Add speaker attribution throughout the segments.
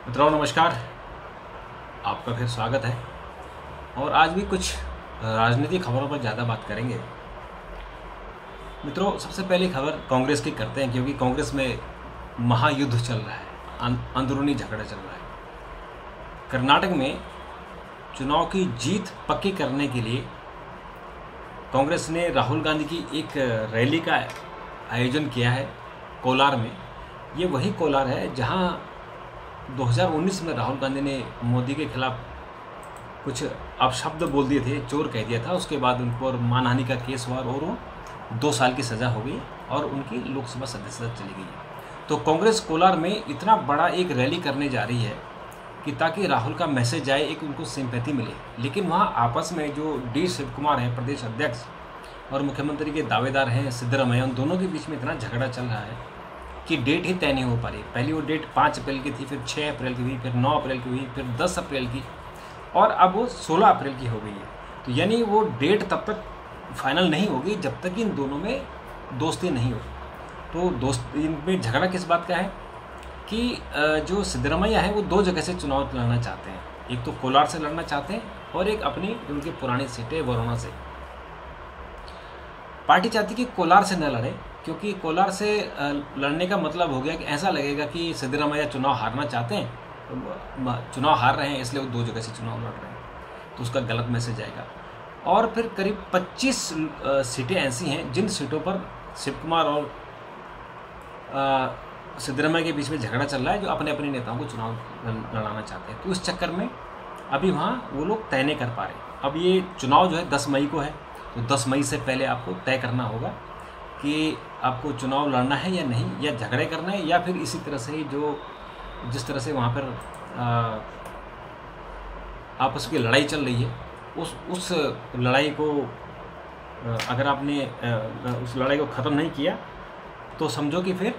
Speaker 1: मित्रों नमस्कार, आपका फिर स्वागत है। और आज भी कुछ राजनीतिक खबरों पर ज़्यादा बात करेंगे। मित्रों, सबसे पहली खबर कांग्रेस की करते हैं, क्योंकि कांग्रेस में महायुद्ध चल रहा है, अंदरूनी झगड़ा चल रहा है। कर्नाटक में चुनाव की जीत पक्की करने के लिए कांग्रेस ने राहुल गांधी की एक रैली का आयोजन किया है कोलार में। ये वही कोलार है जहां 2019 में राहुल गांधी ने मोदी के खिलाफ कुछ अपशब्द बोल दिए थे, चोर कह दिया था। उसके बाद उन पर मानहानि का केस हुआ और वो 2 साल की सज़ा हो गई और उनकी लोकसभा सदस्यता चली गई। तो कांग्रेस कोलार में इतना बड़ा एक रैली करने जा रही है कि ताकि राहुल का मैसेज जाए, एक उनको सिंपैथी मिले। लेकिन वहाँ आपस में जो डी शिव कुमार हैं प्रदेश अध्यक्ष और मुख्यमंत्री के दावेदार हैं सिद्धरामैया, उन दोनों के बीच में इतना झगड़ा चल रहा है कि डेट ही तय नहीं हो पा रही। पहली वो डेट 5 अप्रैल की थी, फिर 6 अप्रैल की हुई, फिर 9 अप्रैल की हुई, फिर 10 अप्रैल की, और अब वो 16 अप्रैल की हो गई है। तो यानी वो डेट तब तक फाइनल नहीं होगी जब तक इन दोनों में दोस्ती नहीं हो। तो इनमें झगड़ा किस बात का है कि जो सिद्धरामैया है वो 2 जगह से चुनाव लड़ना चाहते हैं। एक तो कोलार से लड़ना चाहते हैं और एक अपनी जो उनकी पुरानी सीटें वरुणा से। पार्टी चाहती कि कोलार से न लड़े, क्योंकि कोलार से लड़ने का मतलब हो गया कि ऐसा लगेगा कि सिद्धरामैया चुनाव हारना चाहते हैं, चुनाव हार रहे हैं, इसलिए वो 2 जगह से चुनाव लड़ रहे हैं। तो उसका गलत मैसेज आएगा। और फिर करीब 25 सीटें ऐसी हैं जिन सीटों पर शिव कुमार और सिद्धरामैया के बीच में झगड़ा चल रहा है, जो अपने अपने नेताओं को चुनाव लड़ाना चाहते हैं। तो इस चक्कर में अभी वहाँ वो लोग तय नहीं कर पा रहे। अब ये चुनाव जो है 10 मई को है, तो 10 मई से पहले आपको तय करना होगा कि आपको चुनाव लड़ना है या नहीं, या झगड़े करना है, या फिर इसी तरह से ही जिस तरह से वहाँ पर आपस की लड़ाई चल रही है, उस लड़ाई को अगर आपने उस लड़ाई को ख़त्म नहीं किया तो समझो कि फिर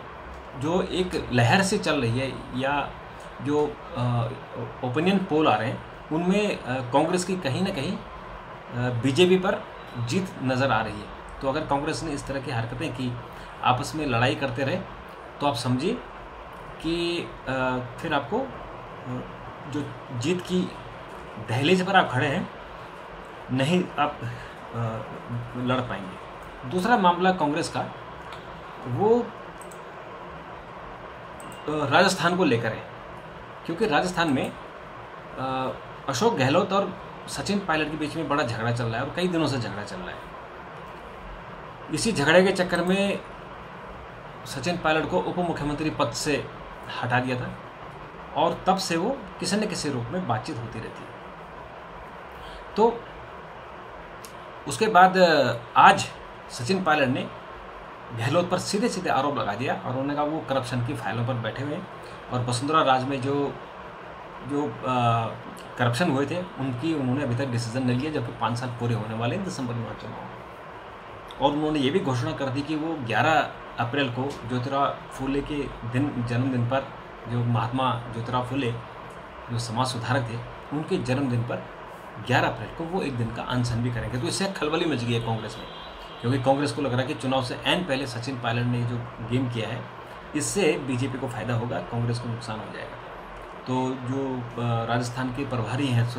Speaker 1: जो एक लहर से चल रही है, या जो ओपिनियन पोल आ रहे हैं उनमें कांग्रेस की कहीं ना कहीं बीजेपी पर जीत नज़र आ रही है। तो अगर कांग्रेस ने इस तरह की हरकतें की, आपस में लड़ाई करते रहे, तो आप समझिए कि फिर आपको जो जीत की दहलीज पर आप खड़े हैं, नहीं आप लड़ पाएंगे। दूसरा मामला कांग्रेस का वो राजस्थान को लेकर है, क्योंकि राजस्थान में अशोक गहलोत और सचिन पायलट के बीच में बड़ा झगड़ा चल रहा है और कई दिनों से झगड़ा चल रहा है। इसी झगड़े के चक्कर में सचिन पायलट को उप मुख्यमंत्री पद से हटा दिया था और तब से वो किसी न किसी रूप में बातचीत होती रहती है। तो उसके बाद आज सचिन पायलट ने गहलोत पर सीधे सीधे आरोप लगा दिया और उन्होंने कहा वो करप्शन की फाइलों पर बैठे हुए हैं और वसुंधरा राज में जो करप्शन हुए थे उन्होंने अभी तक डिसीजन नहीं लिया, जबकि 5 साल पूरे होने वाले हैं दिसंबर में चुनाव। और उन्होंने ये भी घोषणा कर दी कि वो 11 अप्रैल को ज्योतिराव फूले के जन्मदिन पर, जो महात्मा ज्योतिराव फूले जो समाज सुधारक थे, उनके जन्मदिन पर 11 अप्रैल को वो एक दिन का अनशन भी करेंगे। तो इससे खलबली मच गई है कांग्रेस में, क्योंकि कांग्रेस को लग रहा है कि चुनाव से ऐन पहले सचिन पायलट ने जो गेम किया है इससे बीजेपी को फायदा होगा, कांग्रेस को नुकसान हो जाएगा। तो जो राजस्थान के प्रभारी हैं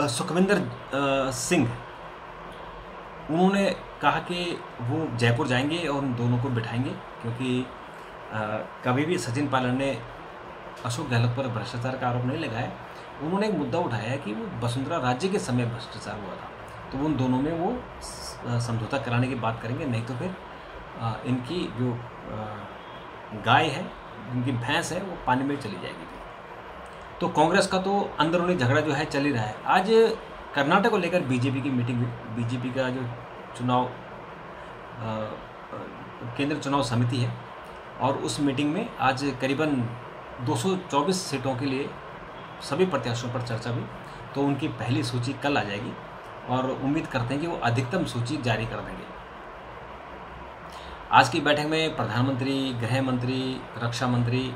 Speaker 1: सुखविंदर सिंह, उन्होंने कहा कि वो जयपुर जाएंगे और उन दोनों को बिठाएंगे, क्योंकि कभी भी सचिन पायलट ने अशोक गहलोत पर भ्रष्टाचार का आरोप नहीं लगाया। उन्होंने एक मुद्दा उठाया है कि वो वसुंधरा राज्य के समय भ्रष्टाचार हुआ था, तो उन दोनों में वो समझौता कराने की बात करेंगे, नहीं तो फिर इनकी जो गाय है, इनकी भैंस है, वो पानी में चली जाएगी। तो कांग्रेस का तो अंदरूनी झगड़ा जो है चल ही रहा है। आज कर्नाटक को लेकर बीजेपी की मीटिंग हुई। बीजेपी का जो चुनाव केंद्रीय चुनाव समिति है, और उस मीटिंग में आज करीबन 224 सीटों के लिए सभी प्रत्याशियों पर चर्चा हुई। तो उनकी पहली सूची कल आ जाएगी और उम्मीद करते हैं कि वो अधिकतम सूची जारी कर देंगे। आज की बैठक में प्रधानमंत्री, गृह मंत्री, रक्षा मंत्री,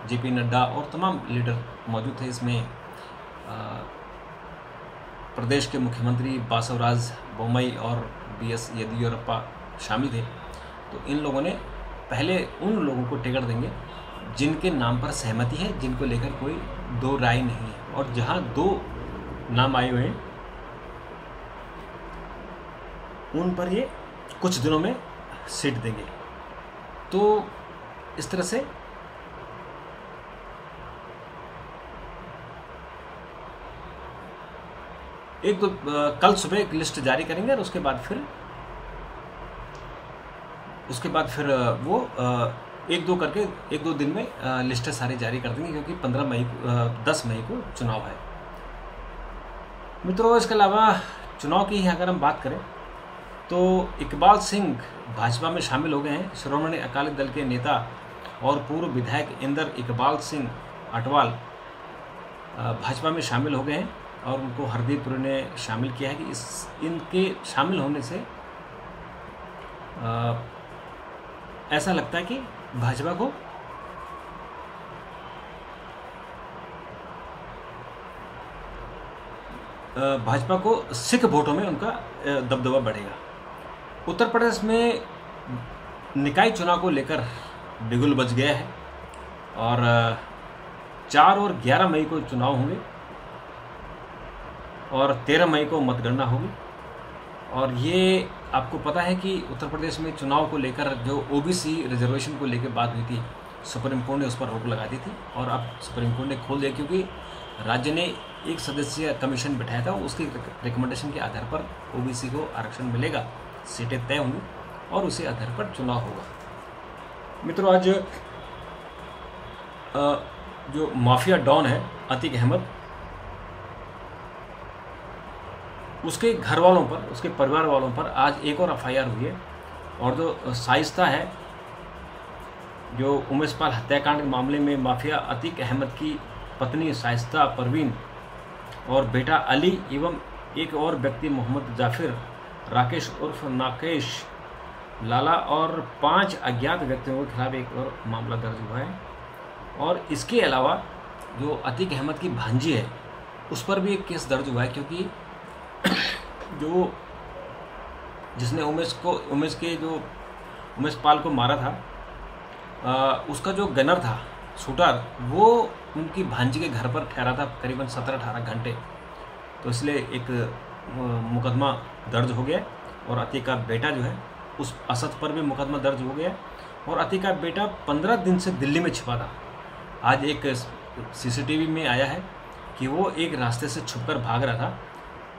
Speaker 1: जेपी नड्डा और तमाम लीडर मौजूद थे। इसमें प्रदेश के मुख्यमंत्री बासवराज बोम्मई और BS येदियुरप्पा शामिल थे। तो इन लोगों ने पहले उन लोगों को टिकट देंगे जिनके नाम पर सहमति है, जिनको लेकर कोई दो राय नहीं है। और जहां दो नाम आए हुए हैं उन पर ये कुछ दिनों में सीट देंगे। तो इस तरह से एक दो कल सुबह एक लिस्ट जारी करेंगे और उसके बाद फिर वो एक दो दिन में लिस्टें सारी जारी कर देंगे, क्योंकि 10 मई को चुनाव है। मित्रों, इसके अलावा चुनाव की ही अगर हम बात करें तो इकबाल सिंह भाजपा में शामिल हो गए हैं। श्रोमणी अकाली दल के नेता और पूर्व विधायक इंदर इकबाल सिंह अटवाल भाजपा में शामिल हो गए हैं और उनको हरदीप पुरी ने शामिल किया है कि इनके शामिल होने से ऐसा लगता है कि भाजपा को सिख वोटों में उनका दबदबा बढ़ेगा। उत्तर प्रदेश में निकाय चुनाव को लेकर बिगुल बज गया है और 4 और 11 मई को चुनाव होंगे और 13 मई को मतगणना होगी। और ये आपको पता है कि उत्तर प्रदेश में चुनाव को लेकर जो ओबीसी रिजर्वेशन को लेकर बात हुई थी, सुप्रीम कोर्ट ने उस पर रोक लगा दी थी और अब सुप्रीम कोर्ट ने खोल दिया, क्योंकि राज्य ने एक सदस्यीय कमीशन बिठाया था। उसकी रिकमेंडेशन के आधार पर ओबीसी को आरक्षण मिलेगा, सीटें तय होंगी और उसी आधार पर चुनाव होगा। मित्रों, आज जो माफिया डॉन है अतीक अहमद, उसके घर वालों पर, उसके परिवार वालों पर आज एक और एफआईआर हुई है। और जो शाइस्ता है, जो उमेश पाल हत्याकांड के मामले में माफिया अतीक अहमद की पत्नी शाइस्ता परवीन और बेटा अली एवं एक और व्यक्ति मोहम्मद जाफिर, राकेश उर्फ नाकेश लाला और 5 अज्ञात व्यक्तियों के खिलाफ एक और मामला दर्ज हुआ है। और इसके अलावा जो अतीक अहमद की भांजी है उस पर भी एक केस दर्ज हुआ है, क्योंकि जो जिसने उमेश पाल को मारा था, उसका जो गनर था, शूटर, वो उनकी भांजी के घर पर ठहरा था करीबन 17-18 घंटे। तो इसलिए एक मुकदमा दर्ज हो गया और अतीक का बेटा जो है उस असद पर भी मुकदमा दर्ज हो गया और अतीक का बेटा 15 दिन से दिल्ली में छिपा था। आज एक सीसीटीवी में आया है कि वो एक रास्ते से छुपकर भाग रहा था।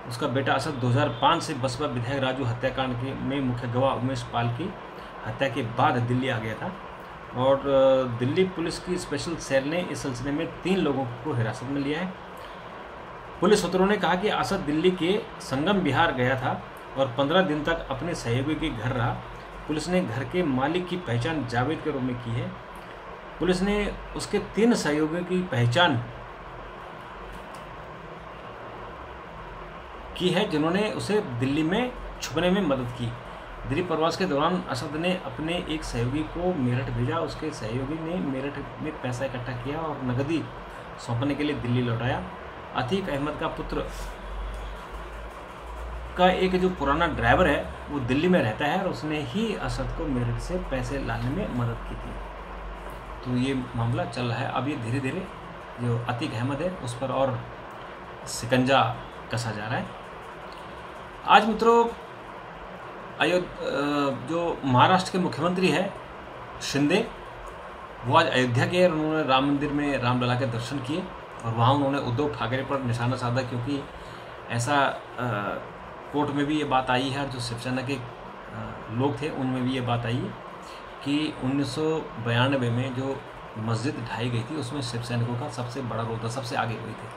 Speaker 1: उसका बेटा असद 2005 से बसपा विधायक राजू हत्याकांड में मुख्य गवाह उमेश पाल की हत्या के बाद दिल्ली आ गया था और दिल्ली पुलिस की स्पेशल सेल ने इस सिलसिले में 3 लोगों को हिरासत में लिया है। पुलिस सूत्रों ने कहा कि असद दिल्ली के संगम विहार गया था और 15 दिन तक अपने सहयोगी के घर रहा। पुलिस ने घर के मालिक की पहचान जावेद के रूप में की है। पुलिस ने उसके 3 सहयोगियों की पहचान की है जिन्होंने उसे दिल्ली में छुपने में मदद की। दिल्ली प्रवास के दौरान असद ने अपने एक सहयोगी को मेरठ भेजा। उसके सहयोगी ने मेरठ में पैसा इकट्ठा किया और नकदी सौंपने के लिए दिल्ली लौटाया। अतीक अहमद का पुत्र का एक जो पुराना ड्राइवर है वो दिल्ली में रहता है और उसने ही असद को मेरठ से पैसे लाने में मदद की थी। तो ये मामला चल रहा है। अब ये धीरे धीरे जो अतीक अहमद है उस पर और शिकंजा कसा जा रहा है। आज मित्रों, जो महाराष्ट्र के मुख्यमंत्री है शिंदे, वो आज अयोध्या गए और उन्होंने राम मंदिर में रामलला के दर्शन किए और वहाँ उन्होंने उद्धव ठाकरे पर निशाना साधा, क्योंकि ऐसा कोर्ट में भी ये बात आई है और जो शिवसेना के लोग थे उनमें भी ये बात आई है कि 1992 में जो मस्जिद ढाई गई थी उसमें शिव सैनिकों का सबसे बड़ा रोल था, सबसे आगे हुई थी।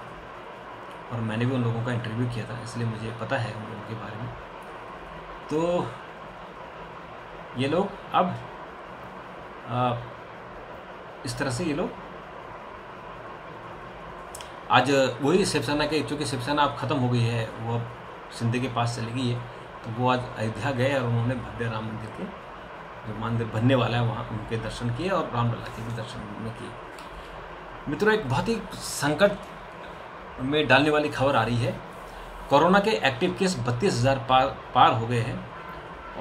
Speaker 1: और मैंने भी उन लोगों का इंटरव्यू किया था, इसलिए मुझे पता है उन लोगों के बारे में। तो ये लोग अब इस तरह से ये लोग आज वही शिवसेना के, चूँकि शिवसेना अब ख़त्म हो गई है, वो अब शिंदे के पास चली गई है, तो वो आज अयोध्या गए और उन्होंने भव्य राम मंदिर के जो मंदिर बनने वाला है वहाँ उनके दर्शन किए और रामलला के भी दर्शन उन्होंने किए। मित्रों, एक बहुत ही संकट में डालने वाली खबर आ रही है। कोरोना के एक्टिव केस 32,000 पार हो गए हैं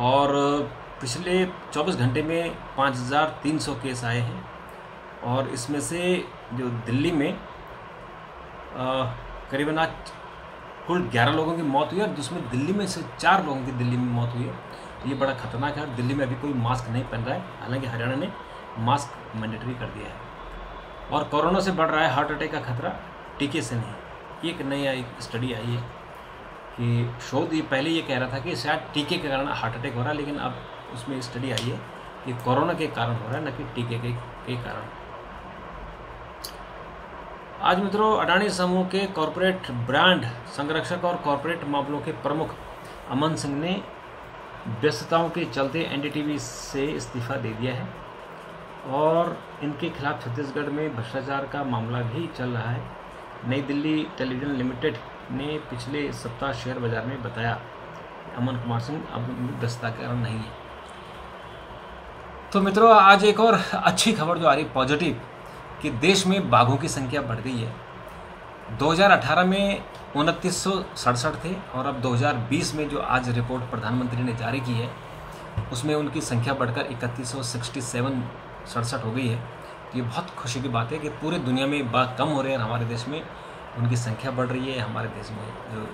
Speaker 1: और पिछले 24 घंटे में 5,300 केस आए हैं और इसमें से जो दिल्ली में करीबन आज कुल 11 लोगों की मौत हुई है और जिसमें दिल्ली में से 4 लोगों की दिल्ली में मौत हुई है। तो ये बड़ा खतरनाक है और दिल्ली में अभी कोई मास्क नहीं पहन रहा है, हालांकि हरियाणा ने मास्क मैंडेटरी कर दिया है। और कोरोना से बढ़ रहा है हार्ट अटैक का खतरा, टीके से नहीं। एक नई एक स्टडी आई है कि शोध ये पहले ये कह रहा था कि शायद टीके के कारण हार्ट अटैक हो रहा है, लेकिन अब उसमें स्टडी आई है कि कोरोना के कारण हो रहा है, न कि टीके के कारण। आज मित्रों, अडानी समूह के कॉरपोरेट ब्रांड संरक्षक और कॉरपोरेट मामलों के प्रमुख अमन सिंह ने व्यस्तताओं के चलते एनडीटीवी से इस्तीफा दे दिया है और इनके खिलाफ छत्तीसगढ़ में भ्रष्टाचार का मामला भी चल रहा है। नई दिल्ली टेलीविजन लिमिटेड ने पिछले सप्ताह शेयर बाजार में बताया अमन कुमार सिंह अब व्यस्तता के कारण नहीं है। तो मित्रों, आज एक और अच्छी खबर जो आ रही पॉजिटिव कि देश में बाघों की संख्या बढ़ गई है। 2018 में 2967 थे और अब 2020 में जो आज रिपोर्ट प्रधानमंत्री ने जारी की है उसमें उनकी संख्या बढ़कर 3167 हो गई है। तो ये बहुत खुशी की बात है कि पूरे दुनिया में बाघ कम हो रहे हैं, हमारे देश में उनकी संख्या बढ़ रही है। हमारे देश में जो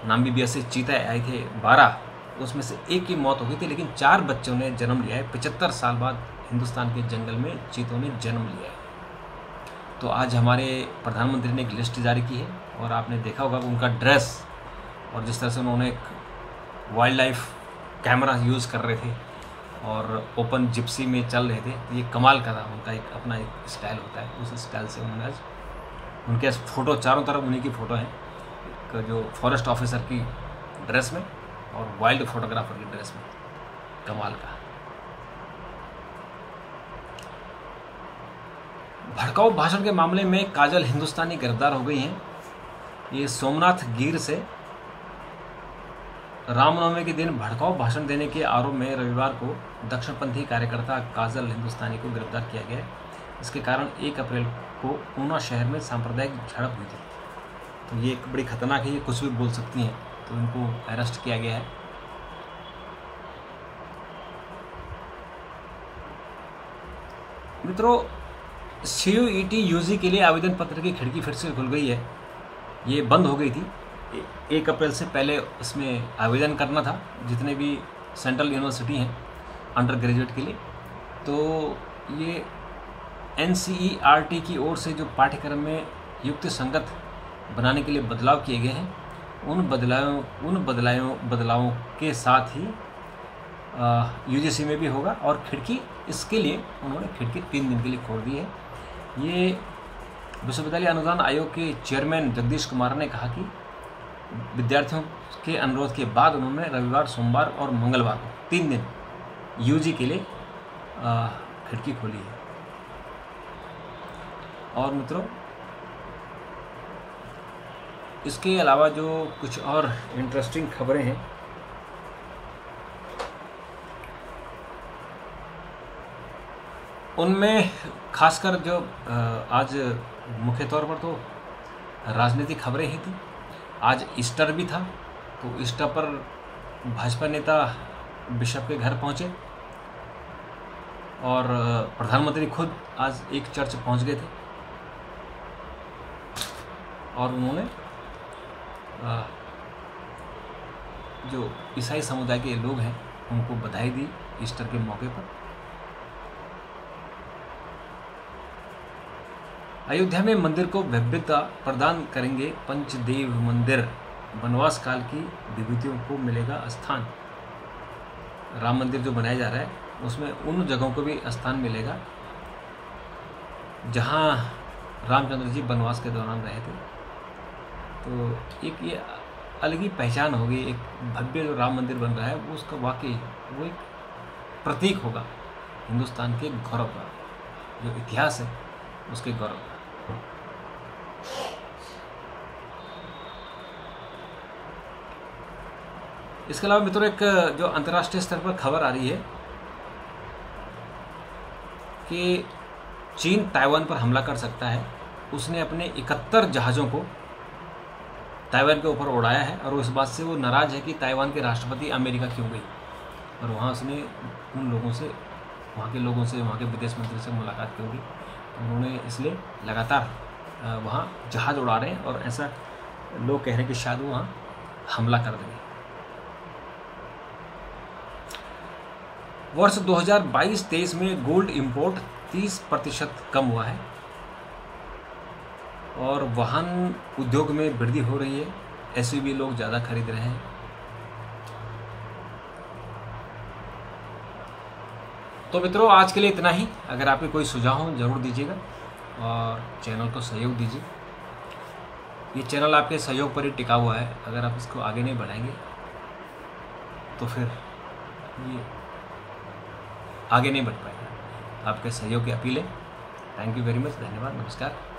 Speaker 1: नामीबिया से चीता आए थे 12, उसमें से एक की मौत हो गई थी, लेकिन 4 बच्चों ने जन्म लिया है। 75 साल बाद हिंदुस्तान के जंगल में चीतों ने जन्म लिया है। तो आज हमारे प्रधानमंत्री ने एक लिस्ट जारी की है और आपने देखा होगा उनका ड्रेस और जिस तरह से उन्होंने एक वाइल्ड लाइफ कैमरा यूज़ कर रहे थे और ओपन जिप्सी में चल रहे थे। तो ये कमाल का था, उनका एक अपना एक स्टाइल होता है, उस स्टाइल से उन्होंने आज उनके फ़ोटो चारों तरफ उन्हीं की फ़ोटो है, एक जो फॉरेस्ट ऑफिसर की ड्रेस में और वाइल्ड फोटोग्राफर की ड्रेस में। कमाल का। भड़काऊ भाषण के मामले में काजल हिंदुस्तानी गिरफ्तार हो गई हैं। ये सोमनाथ गिर से रामनवमी के दिन भड़काऊ भाषण देने के आरोप में रविवार को दक्षिणपंथी कार्यकर्ता काजल हिंदुस्तानी को गिरफ्तार किया गया है। इसके कारण 1 अप्रैल को ऊना शहर में सांप्रदायिक झड़प हुई थी। तो ये एक बड़ी खतरनाक है, ये कुछ भी बोल सकती हैं, तो इनको अरेस्ट किया गया है। मित्रों, CUET UG के लिए आवेदन पत्र की खिड़की फिर से खुल गई है। ये बंद हो गई थी 1 अप्रैल से पहले इसमें आवेदन करना था, जितने भी सेंट्रल यूनिवर्सिटी हैं अंडर ग्रेजुएट के लिए। तो ये NCERT की ओर से जो पाठ्यक्रम में युक्त संगत बनाने के लिए बदलाव किए गए हैं, उन बदलावों के साथ ही UGC में भी होगा और खिड़की, इसके लिए उन्होंने खिड़की 3 दिन के लिए खोल दी है। ये विश्वविद्यालय अनुदान आयोग के चेयरमैन जगदीश कुमार ने कहा कि विद्यार्थियों के अनुरोध के बाद उन्होंने रविवार, सोमवार और मंगलवार को 3 दिन UG के लिए खिड़की खोली है। और मित्रों, इसके अलावा जो कुछ और इंटरेस्टिंग खबरें हैं, उनमें खासकर जो आज मुख्य तौर पर तो राजनीतिक खबरें ही थी। आज ईस्टर भी था, तो ईस्टर पर भाजपा नेता बिशप के घर पहुंचे और प्रधानमंत्री खुद आज एक चर्च पहुंच गए थे और उन्होंने जो ईसाई समुदाय के लोग हैं उनको बधाई दी ईस्टर के मौके पर। अयोध्या में मंदिर को भव्यता प्रदान करेंगे पंचदेव मंदिर, वनवास काल की विभूतियों को मिलेगा स्थान। राम मंदिर जो बनाया जा रहा है उसमें उन जगहों को भी स्थान मिलेगा जहां रामचंद्र जी वनवास के दौरान रहे थे। तो एक ये अलग ही पहचान होगी, एक भव्य जो राम मंदिर बन रहा है वो उसका वाकई वो एक प्रतीक होगा हिंदुस्तान के गौरव का, जो इतिहास है उसके गौरव का। इसके अलावा मित्रों, एक जो अंतर्राष्ट्रीय स्तर पर खबर आ रही है कि चीन ताइवान पर हमला कर सकता है। उसने अपने 71 जहाज़ों को ताइवान के ऊपर उड़ाया है और इस बात से वो नाराज़ है कि ताइवान के राष्ट्रपति अमेरिका क्यों गई। और वहाँ उसने उन लोगों से, वहाँ के लोगों से, वहाँ के विदेश मंत्री से मुलाकात की होगी। उन्होंने इसलिए लगातार वहाँ जहाज़ उड़ा रहे हैं और ऐसा लोग कह रहे हैं कि शायद वो वहाँ हमला कर देंगे। वर्ष 2022-23 में गोल्ड इंपोर्ट 30% कम हुआ है और वाहन उद्योग में वृद्धि हो रही है। एसयूवी लोग ज़्यादा खरीद रहे हैं। तो मित्रों, आज के लिए इतना ही। अगर आपके कोई सुझाव हो ज़रूर दीजिएगा और चैनल को सहयोग दीजिए। ये चैनल आपके सहयोग पर ही टिका हुआ है। अगर आप इसको आगे नहीं बढ़ाएंगे तो फिर ये आगे नहीं बढ़ पाएगा। आपके सहयोग की अपील है। Thank you very much. धन्यवाद। नमस्कार।